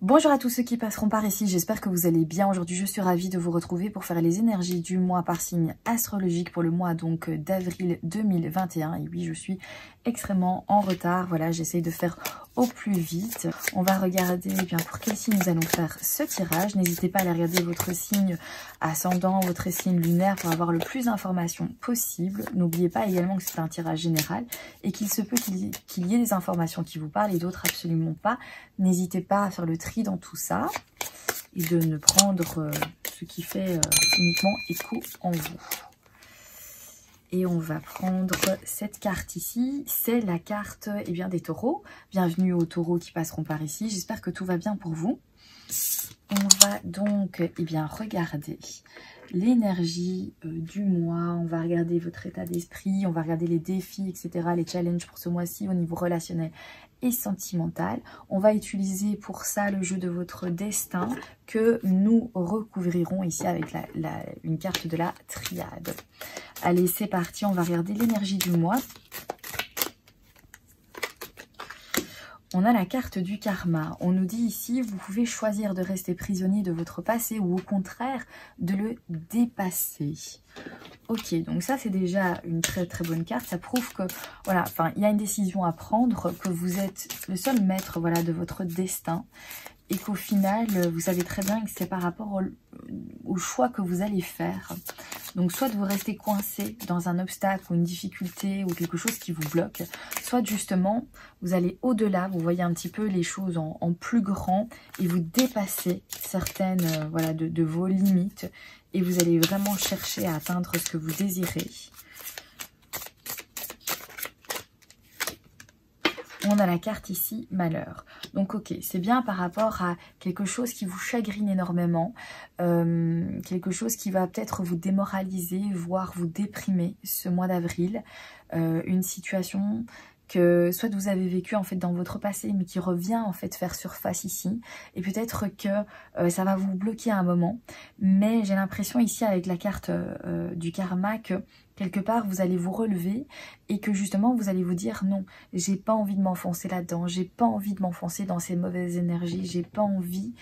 Bonjour à tous ceux qui passeront par ici, j'espère que vous allez bien. Aujourd'hui, je suis ravie de vous retrouver pour faire les énergies du mois par signe astrologique pour le mois donc d'avril 2021. Et oui, je suis extrêmement en retard. Voilà, j'essaye de faire au plus vite. On va regarder bien pour quel signe nous allons faire ce tirage. N'hésitez pas à aller regarder votre signe ascendant, votre signe lunaire pour avoir le plus d'informations possible. N'oubliez pas également que c'est un tirage général et qu'il se peut qu'il y ait des informations qui vous parlent et d'autres absolument pas. N'hésitez pas à faire le tri dans tout ça et de ne prendre ce qui fait uniquement écho en vous. Et on va prendre cette carte ici, c'est la carte des taureaux. Bienvenue aux taureaux qui passeront par ici, j'espère que tout va bien pour vous. On va donc regarder l'énergie du mois, on va regarder votre état d'esprit, on va regarder les défis, etc., les challenges pour ce mois-ci au niveau relationnel et sentimental. On va utiliser pour ça le jeu de votre destin que nous recouvrirons ici avec une carte de la triade. Allez, c'est parti, on va regarder l'énergie du mois. On a la carte du karma. On nous dit ici, vous pouvez choisir de rester prisonnier de votre passé ou au contraire de le dépasser. Ok, donc ça c'est déjà une très très bonne carte. Ça prouve que voilà, il y a une décision à prendre, que vous êtes le seul maître de votre destin. Et qu'au final, vous savez très bien que c'est par rapport au choix que vous allez faire. Donc, soit vous restez coincé dans un obstacle ou une difficulté ou quelque chose qui vous bloque, soit justement, vous allez au-delà, vous voyez un petit peu les choses en plus grand et vous dépassez certaines de vos limites et vous allez vraiment chercher à atteindre ce que vous désirez. On a la carte ici, malheur. Donc ok, c'est bien par rapport à quelque chose qui vous chagrine énormément, quelque chose qui va peut-être vous démoraliser, voire vous déprimer ce mois d'avril, une situation que soit vous avez vécu en fait dans votre passé mais qui revient en fait faire surface ici et peut-être que ça va vous bloquer à un moment, mais j'ai l'impression ici avec la carte du karma que quelque part vous allez vous relever et que justement vous allez vous dire non, j'ai pas envie de m'enfoncer là-dedans, j'ai pas envie de m'enfoncer dans ces mauvaises énergies, j'ai pas envie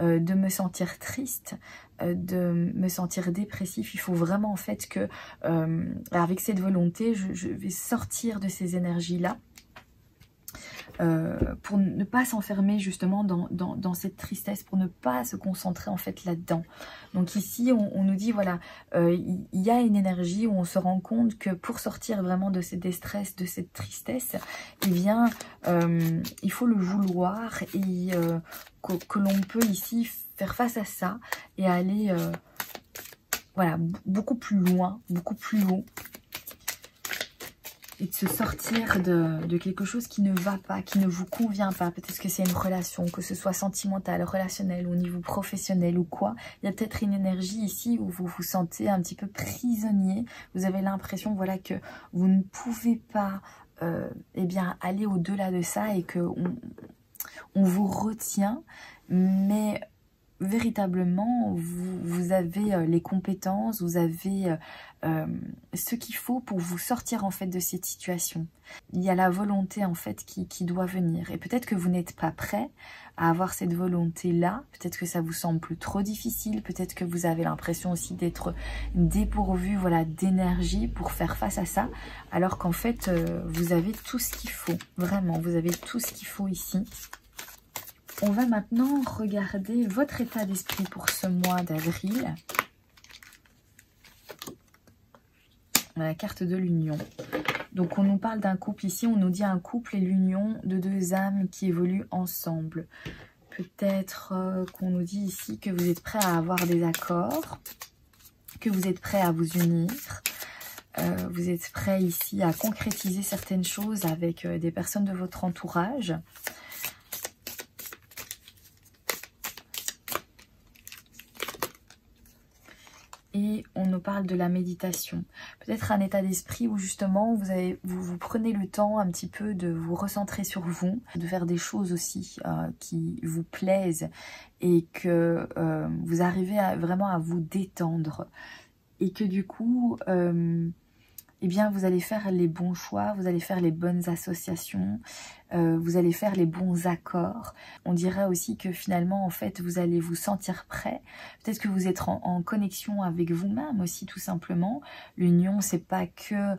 de me sentir triste, de me sentir dépressif. Il faut vraiment en fait que avec cette volonté je vais sortir de ces énergies là pour ne pas s'enfermer justement dans cette tristesse, pour ne pas se concentrer en fait là-dedans. Donc ici on nous dit voilà, il y a une énergie où on se rend compte que pour sortir vraiment de cette déstress, de cette tristesse, il faut le vouloir et que l'on peut ici faire face à ça et aller beaucoup plus loin, beaucoup plus haut. Et de se sortir de quelque chose qui ne va pas, qui ne vous convient pas. Peut-être que c'est une relation, que ce soit sentimentale, relationnelle, au niveau professionnel ou quoi. Il y a peut-être une énergie ici où vous vous sentez un petit peu prisonnier. Vous avez l'impression que vous ne pouvez pas aller au-delà de ça et que on vous retient. Mais véritablement, vous avez les compétences, vous avez ce qu'il faut pour vous sortir en fait de cette situation. Il y a la volonté en fait qui doit venir et peut-être que vous n'êtes pas prêt à avoir cette volonté là, peut-être que ça vous semble trop difficile, peut-être que vous avez l'impression aussi d'être dépourvu d'énergie pour faire face à ça, alors qu'en fait vous avez tout ce qu'il faut, vraiment vous avez tout ce qu'il faut ici. On va maintenant regarder votre état d'esprit pour ce mois d'avril. La carte de l'union. Donc on nous parle d'un couple ici, on nous dit un couple et l'union de deux âmes qui évoluent ensemble. Peut-être qu'on nous dit ici que vous êtes prêts à avoir des accords, que vous êtes prêts à vous unir. Vous êtes prêts ici à concrétiser certaines choses avec des personnes de votre entourage. Et on nous parle de la méditation. Peut-être un état d'esprit où justement vous prenez le temps un petit peu de vous recentrer sur vous, de faire des choses aussi qui vous plaisent et que vous arrivez vraiment à vous détendre. Et que du coup, vous allez faire les bons choix, vous allez faire les bonnes associations, vous allez faire les bons accords. On dirait aussi que finalement, en fait, vous allez vous sentir prêt. Peut-être que vous êtes en connexion avec vous-même aussi, tout simplement. L'union, c'est pas que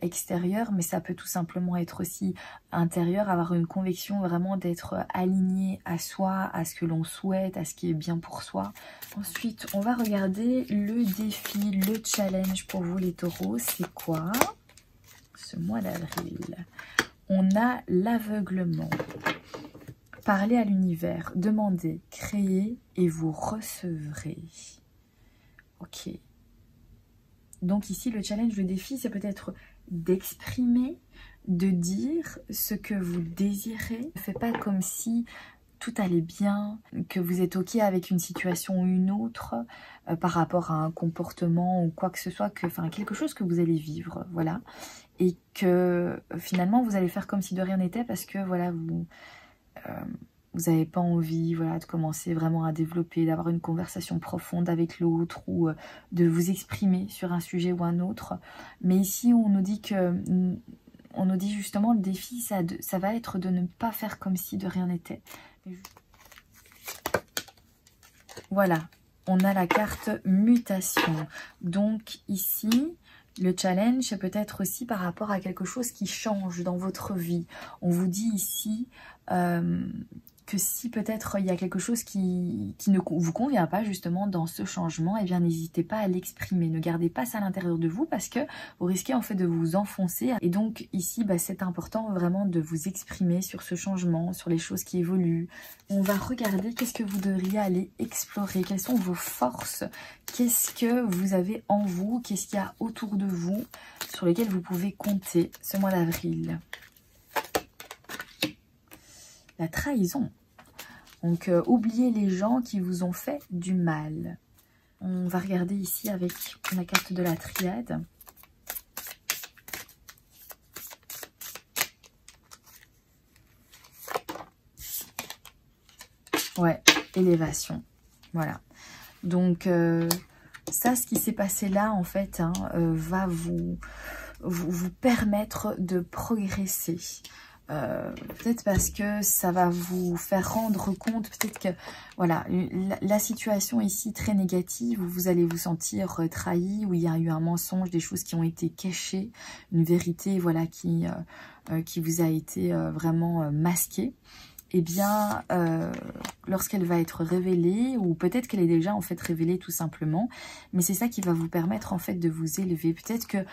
extérieur, mais ça peut tout simplement être aussi intérieur, avoir une conviction vraiment d'être aligné à soi, à ce que l'on souhaite, à ce qui est bien pour soi. Ensuite, on va regarder le défi, le challenge pour vous les taureaux. C'est quoi ce mois d'avril? On a l'aveuglement. Parlez à l'univers, demandez, créez et vous recevrez. Ok. Donc ici, le challenge, le défi, c'est peut-être d'exprimer, de dire ce que vous désirez. Ne faites pas comme si tout allait bien, que vous êtes ok avec une situation ou une autre par rapport à un comportement ou quoi que ce soit, enfin quelque chose que vous allez vivre, voilà. Et que finalement, vous allez faire comme si de rien n'était parce que voilà, vous n'avez pas envie, voilà, de commencer vraiment à développer, d'avoir une conversation profonde avec l'autre ou de vous exprimer sur un sujet ou un autre. Mais ici, on nous dit justement le défi, ça va être de ne pas faire comme si de rien n'était. Voilà, on a la carte mutation. Donc ici, le challenge, c'est peut-être aussi par rapport à quelque chose qui change dans votre vie. On vous dit ici que si peut-être il y a quelque chose qui ne vous convient pas justement dans ce changement, eh bien n'hésitez pas à l'exprimer. Ne gardez pas ça à l'intérieur de vous parce que vous risquez en fait de vous enfoncer. Et donc ici, c'est important vraiment de vous exprimer sur ce changement, sur les choses qui évoluent. On va regarder qu'est-ce que vous devriez aller explorer, quelles sont vos forces, qu'est-ce que vous avez en vous, qu'est-ce qu'il y a autour de vous sur lesquels vous pouvez compter ce mois d'avril. La trahison. Donc, oubliez les gens qui vous ont fait du mal. On va regarder ici avec la carte de la triade. Ouais, élévation. Voilà. Donc, ça, ce qui s'est passé là, en fait, va vous permettre de progresser. Peut-être parce que ça va vous faire rendre compte, peut-être que voilà, la situation ici très négative, où vous allez vous sentir trahi, où il y a eu un mensonge, des choses qui ont été cachées, une vérité voilà qui vous a été vraiment masquée. Eh bien, lorsqu'elle va être révélée, ou peut-être qu'elle est déjà en fait révélée tout simplement, mais c'est ça qui va vous permettre en fait de vous élever. Peut-être que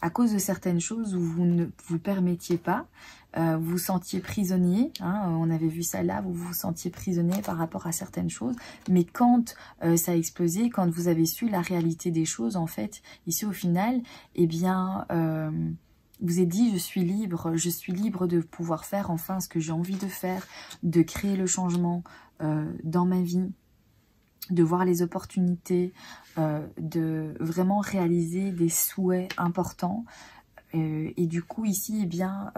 à cause de certaines choses où vous ne vous permettiez pas, vous vous sentiez prisonnier, on avait vu ça là, vous vous sentiez prisonnier par rapport à certaines choses, mais quand ça a explosé, quand vous avez su la réalité des choses, en fait, ici au final, eh bien, vous êtes dit, je suis libre de pouvoir faire enfin ce que j'ai envie de faire, de créer le changement dans ma vie, de voir les opportunités, de vraiment réaliser des souhaits importants. Et du coup, ici, eh bien,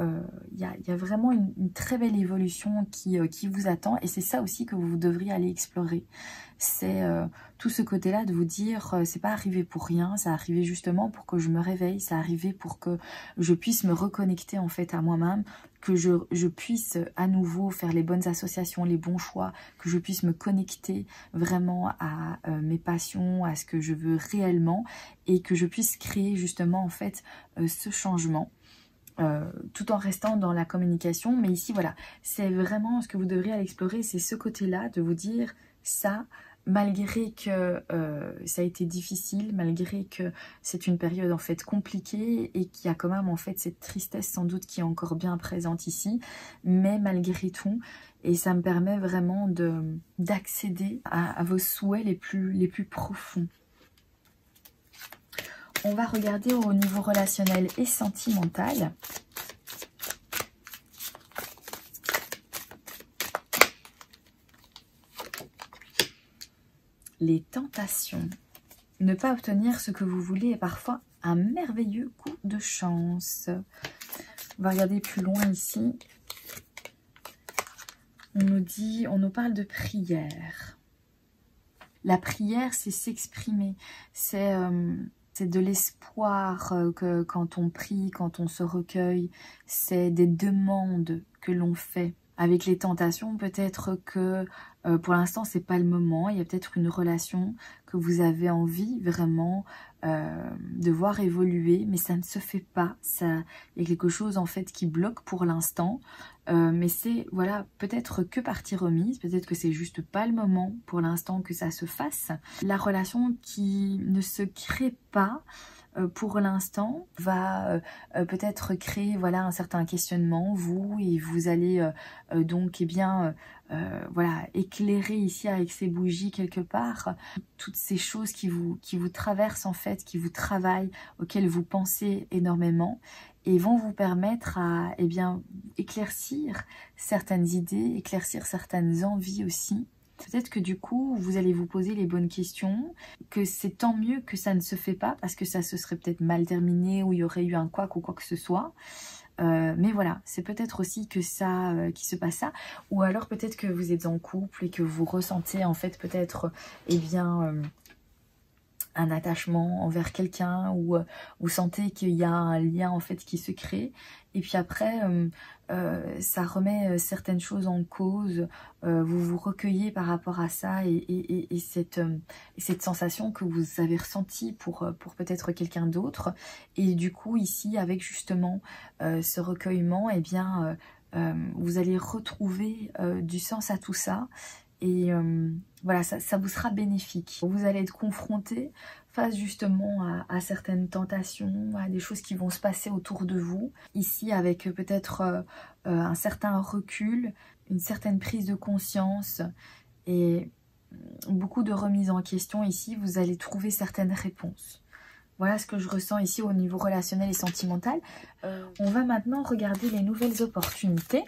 y a vraiment une très belle évolution qui vous attend. Et c'est ça aussi que vous devriez aller explorer. C'est tout ce côté-là de vous dire, c'est pas arrivé pour rien, ça arrivé justement pour que je me réveille, ça arrivé pour que je puisse me reconnecter en fait à moi-même, que je puisse à nouveau faire les bonnes associations, les bons choix, que je puisse me connecter vraiment à mes passions, à ce que je veux réellement, et que je puisse créer justement en fait ce changement. Tout en restant dans la communication, mais ici voilà, c'est vraiment ce que vous devriez aller explorer, c'est ce côté-là de vous dire ça, malgré que ça a été difficile, malgré que c'est une période en fait compliquée et qu'il y a quand même en fait cette tristesse sans doute qui est encore bien présente ici, mais malgré tout, et ça me permet vraiment d'accéder à vos souhaits les plus profonds. On va regarder au niveau relationnel et sentimental. Les tentations. Ne pas obtenir ce que vous voulez est parfois un merveilleux coup de chance. On va regarder plus loin ici. On nous parle de prière. La prière, c'est s'exprimer. C'est C'est de l'espoir que quand on prie, quand on se recueille, c'est des demandes que l'on fait. Avec les tentations, peut-être que pour l'instant, c'est pas le moment. Il y a peut-être une relation que vous avez envie vraiment de voir évoluer, mais ça ne se fait pas. Il y a quelque chose en fait qui bloque pour l'instant. Mais c'est, voilà, peut-être que partie remise, peut-être que c'est juste pas le moment pour l'instant que ça se fasse. La relation qui ne se crée pas, pour l'instant, va peut-être créer voilà un certain questionnement, vous, et vous allez donc eh bien voilà, éclairer ici avec ces bougies quelque part toutes ces choses qui vous traversent en fait, qui vous travaillent, auxquelles vous pensez énormément et vont vous permettre à eh bien éclaircir certaines idées, éclaircir certaines envies aussi. Peut-être que du coup, vous allez vous poser les bonnes questions, que c'est tant mieux que ça ne se fait pas, parce que ça se serait peut-être mal terminé, ou il y aurait eu un couac ou quoi que ce soit. Mais voilà, c'est peut-être aussi que ça, qui se passe ça. Ou alors peut-être que vous êtes en couple et que vous ressentez en fait peut-être, eh bien... un attachement envers quelqu'un ou vous sentez qu'il y a un lien en fait qui se crée et puis après ça remet certaines choses en cause, vous vous recueillez par rapport à ça et cette sensation que vous avez ressentie pour peut-être quelqu'un d'autre et du coup ici avec justement ce recueillement et bien vous allez retrouver du sens à tout ça. Et voilà, ça vous sera bénéfique. Vous allez être confronté face justement à certaines tentations, à des choses qui vont se passer autour de vous. Ici, avec peut-être un certain recul, une certaine prise de conscience et beaucoup de remise en question. Ici, vous allez trouver certaines réponses. Voilà ce que je ressens ici au niveau relationnel et sentimental. On va maintenant regarder les nouvelles opportunités.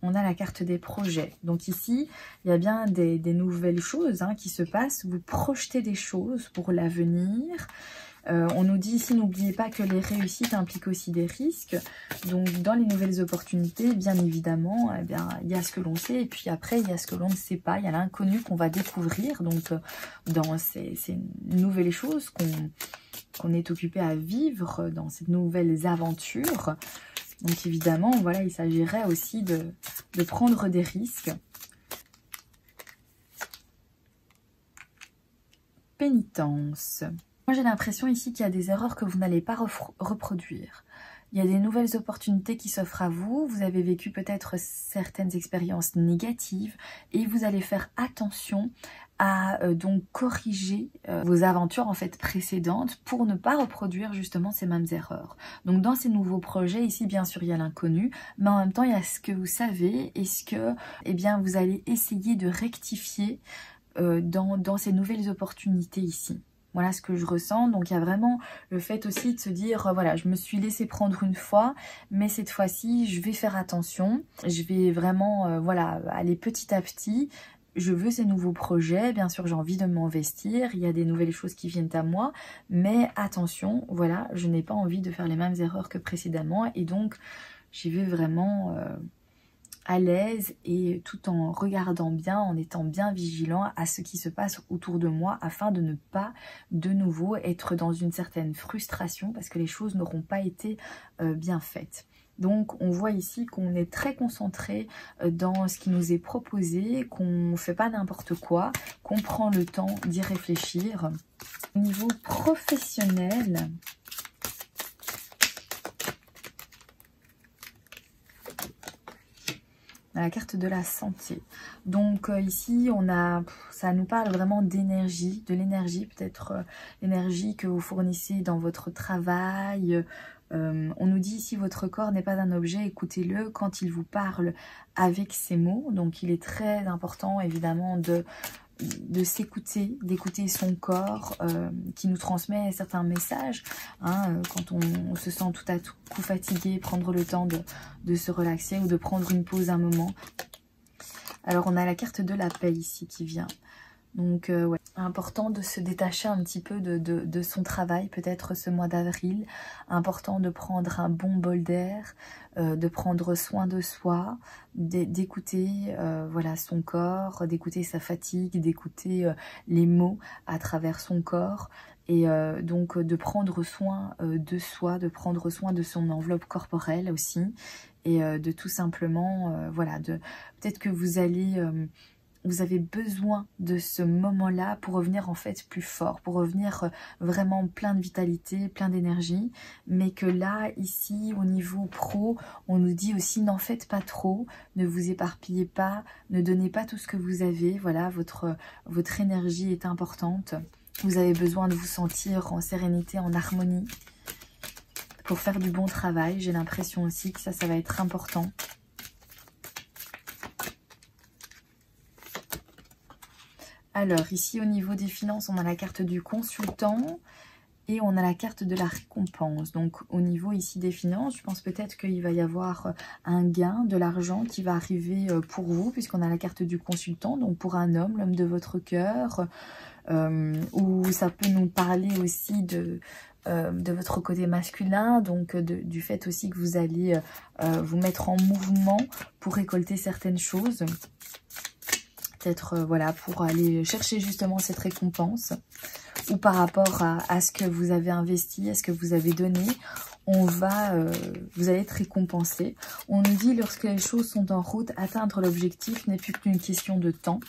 On a la carte des projets. Donc ici, il y a bien des nouvelles choses qui se passent. Vous projetez des choses pour l'avenir. On nous dit ici, n'oubliez pas que les réussites impliquent aussi des risques. Donc dans les nouvelles opportunités, bien évidemment, eh bien, il y a ce que l'on sait. Et puis après, il y a ce que l'on ne sait pas. Il y a l'inconnu qu'on va découvrir. Donc dans ces nouvelles choses qu'on est occupé à vivre, dans ces nouvelles aventures. Donc évidemment, voilà, il s'agirait aussi de prendre des risques. Pénitence. Moi j'ai l'impression ici qu'il y a des erreurs que vous n'allez pas reproduire. Il y a des nouvelles opportunités qui s'offrent à vous. Vous avez vécu peut-être certaines expériences négatives et vous allez faire attention à donc corriger vos aventures en fait précédentes pour ne pas reproduire justement ces mêmes erreurs. Donc dans ces nouveaux projets, ici bien sûr il y a l'inconnu, mais en même temps il y a ce que vous savez et ce que eh bien, vous allez essayer de rectifier dans ces nouvelles opportunités ici. Voilà ce que je ressens. Donc il y a vraiment le fait aussi de se dire, voilà, je me suis laissé prendre une fois, mais cette fois-ci, je vais faire attention. Je vais vraiment, voilà, aller petit à petit. Je veux ces nouveaux projets, bien sûr j'ai envie de m'investir, il y a des nouvelles choses qui viennent à moi, mais attention, voilà, je n'ai pas envie de faire les mêmes erreurs que précédemment et donc j'y vais vraiment à l'aise et tout en regardant bien, en étant bien vigilant à ce qui se passe autour de moi afin de ne pas de nouveau être dans une certaine frustration parce que les choses n'auront pas été bien faites. Donc on voit ici qu'on est très concentré dans ce qui nous est proposé, qu'on ne fait pas n'importe quoi, qu'on prend le temps d'y réfléchir. Au niveau professionnel, la carte de la santé. Donc ici on a, ça nous parle vraiment d'énergie, de l'énergie, peut-être l'énergie que vous fournissez dans votre travail. On nous dit ici votre corps n'est pas un objet, écoutez-le quand il vous parle avec ces mots. Donc il est très important évidemment de s'écouter, d'écouter son corps qui nous transmet certains messages. Quand on se sent tout à coup fatigué, prendre le temps de se relaxer ou de prendre une pause un moment. Alors on a la carte de la paix ici qui vient. Donc ouais, Important de se détacher un petit peu de son travail, peut-être ce mois d'avril. Important de prendre un bon bol d'air, de prendre soin de soi, d'écouter voilà, son corps, d'écouter sa fatigue, d'écouter les mots à travers son corps. Et donc de prendre soin de soi, de prendre soin de son enveloppe corporelle aussi. Et de tout simplement, voilà, peut-être que vous allez... vous avez besoin de ce moment-là pour revenir en fait plus fort, pour revenir vraiment plein de vitalité, plein d'énergie. Mais que là, ici, au niveau pro, on nous dit aussi n'en faites pas trop, ne vous éparpillez pas, ne donnez pas tout ce que vous avez. Voilà, votre énergie est importante. Vous avez besoin de vous sentir en sérénité, en harmonie pour faire du bon travail. J'ai l'impression aussi que ça va être important. Alors, ici, au niveau des finances, on a la carte du consultant et on a la carte de la récompense. Donc, au niveau ici des finances, je pense peut-être qu'il va y avoir un gain, de l'argent qui va arriver pour vous, puisqu'on a la carte du consultant, donc pour un homme, l'homme de votre cœur, ou ça peut nous parler aussi de votre côté masculin, donc du fait aussi que vous allez vous mettre en mouvement pour récolter certaines choses. Peut-être voilà, pour aller chercher justement cette récompense, ou par rapport à ce que vous avez investi, à ce que vous avez donné, vous allez être récompensé. On nous dit, lorsque les choses sont en route, atteindre l'objectif n'est plus qu'une question de temps.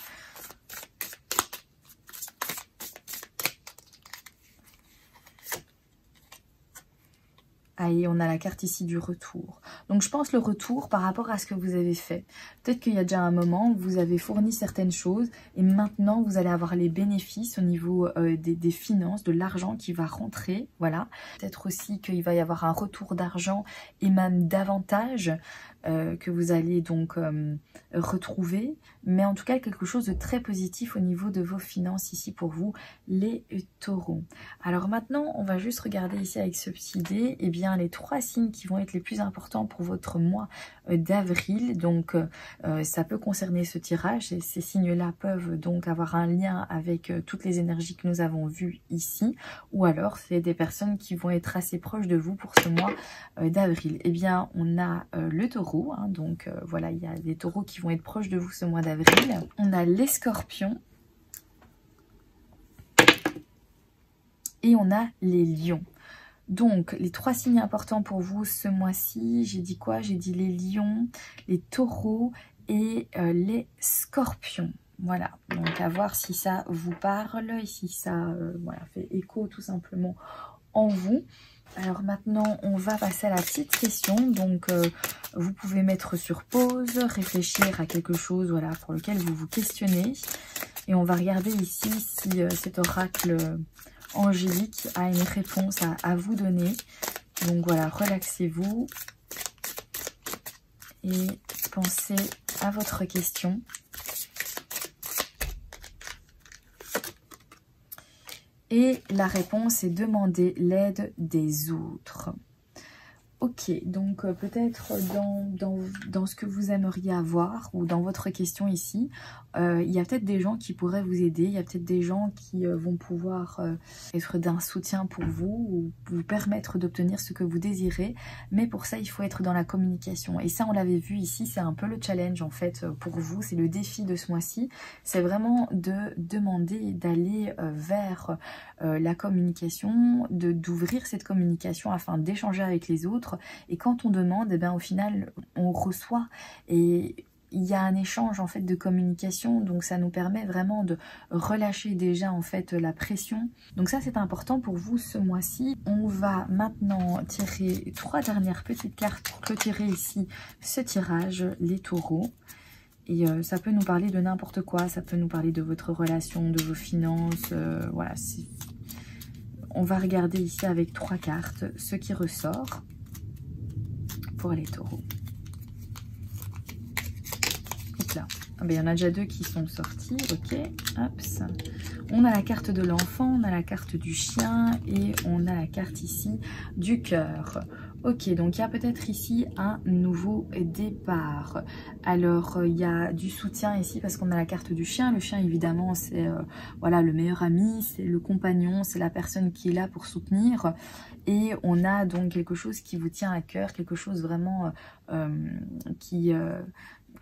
Ah, et on a la carte ici du retour. Donc je pense le retour par rapport à ce que vous avez fait. Peut-être qu'il y a déjà un moment où vous avez fourni certaines choses et maintenant vous allez avoir les bénéfices au niveau des finances, de l'argent qui va rentrer. Voilà. Peut-être aussi qu'il va y avoir un retour d'argent et même davantage que vous allez donc retrouver. Mais en tout cas quelque chose de très positif au niveau de vos finances ici pour vous, les taureaux. Alors maintenant on va juste regarder ici avec ce petit dé, eh bien les 3 signes qui vont être les plus importants pour votre mois d'avril. Donc ça peut concerner ce tirage et ces signes-là peuvent donc avoir un lien avec toutes les énergies que nous avons vues ici, ou alors c'est des personnes qui vont être assez proches de vous pour ce mois d'avril. Eh bien on a le taureau, hein, donc voilà, il y a des taureaux qui vont être proches de vous ce mois d'avril. On a les scorpions et on a les lions. Donc, les 3 signes importants pour vous ce mois-ci, j'ai dit quoi? J'ai dit les lions, les taureaux et les scorpions. Voilà, donc à voir si ça vous parle et si ça voilà, fait écho tout simplement en vous. Alors maintenant, on va passer à la petite question. Donc, vous pouvez mettre sur pause, réfléchir à quelque chose voilà, pour lequel vous vous questionnez. Et on va regarder ici si cet oracle angélique a une réponse à vous donner. Donc voilà, relaxez-vous et pensez à votre question. Et la réponse est demander l'aide des autres. Ok, donc peut-être dans ce que vous aimeriez avoir ou dans votre question ici, il y a peut-être des gens qui pourraient vous aider, il y a peut-être des gens qui vont pouvoir être d'un soutien pour vous ou vous permettre d'obtenir ce que vous désirez, mais pour ça il faut être dans la communication. Et ça on l'avait vu ici, c'est un peu le challenge en fait pour vous, c'est le défi de ce mois-ci, c'est vraiment de demander d'aller vers la communication, d'ouvrir cette communication afin d'échanger avec les autres. Et quand on demande, eh bien, au final, on reçoit et il y a un échange en fait de communication. Donc ça nous permet vraiment de relâcher déjà en fait la pression. Donc ça c'est important pour vous ce mois-ci. On va maintenant tirer 3 dernières petites cartes pour clôturer ici ce tirage, les taureaux. Et ça peut nous parler de n'importe quoi. Ça peut nous parler de votre relation, de vos finances. Voilà. On va regarder ici avec 3 cartes ce qui ressort pour les taureaux. Hop là. Ah ben, il y en a déjà 2 qui sont sortis, ok. Hop, ça. On a la carte de l'enfant, on a la carte du chien et on a la carte ici du cœur. Ok, donc il y a peut-être ici un nouveau départ. Alors, il y a du soutien ici parce qu'on a la carte du chien. Le chien, évidemment, c'est voilà, le meilleur ami, c'est le compagnon, c'est la personne qui est là pour soutenir. Et on a donc quelque chose qui vous tient à cœur, quelque chose vraiment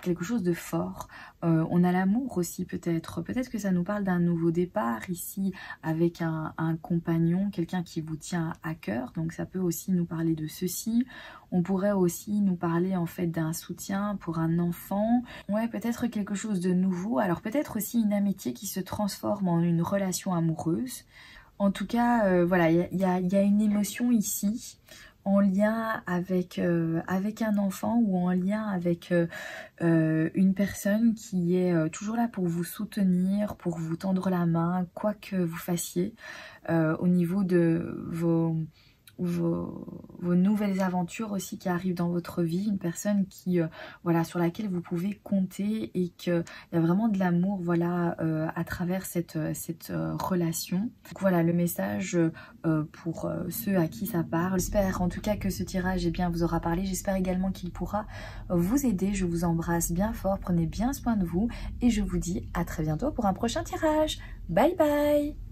quelque chose de fort. On a l'amour aussi peut-être. Peut-être que ça nous parle d'un nouveau départ ici avec un compagnon, quelqu'un qui vous tient à cœur. Donc ça peut aussi nous parler de ceci. On pourrait aussi nous parler en fait d'un soutien pour un enfant. Ouais, peut-être quelque chose de nouveau. Alors peut-être aussi une amitié qui se transforme en une relation amoureuse. En tout cas, voilà, il y a une émotion ici en lien avec, avec un enfant ou en lien avec une personne qui est toujours là pour vous soutenir, pour vous tendre la main, quoi que vous fassiez au niveau de vos nouvelles aventures aussi qui arrivent dans votre vie, une personne qui voilà, sur laquelle vous pouvez compter et qu'il y a vraiment de l'amour voilà, à travers cette relation. Donc voilà le message pour ceux à qui ça parle. J'espère en tout cas que ce tirage bien, vous aura parlé, j'espère également qu'il pourra vous aider. Je vous embrasse bien fort, prenez bien soin de vous et je vous dis à très bientôt pour un prochain tirage. Bye bye.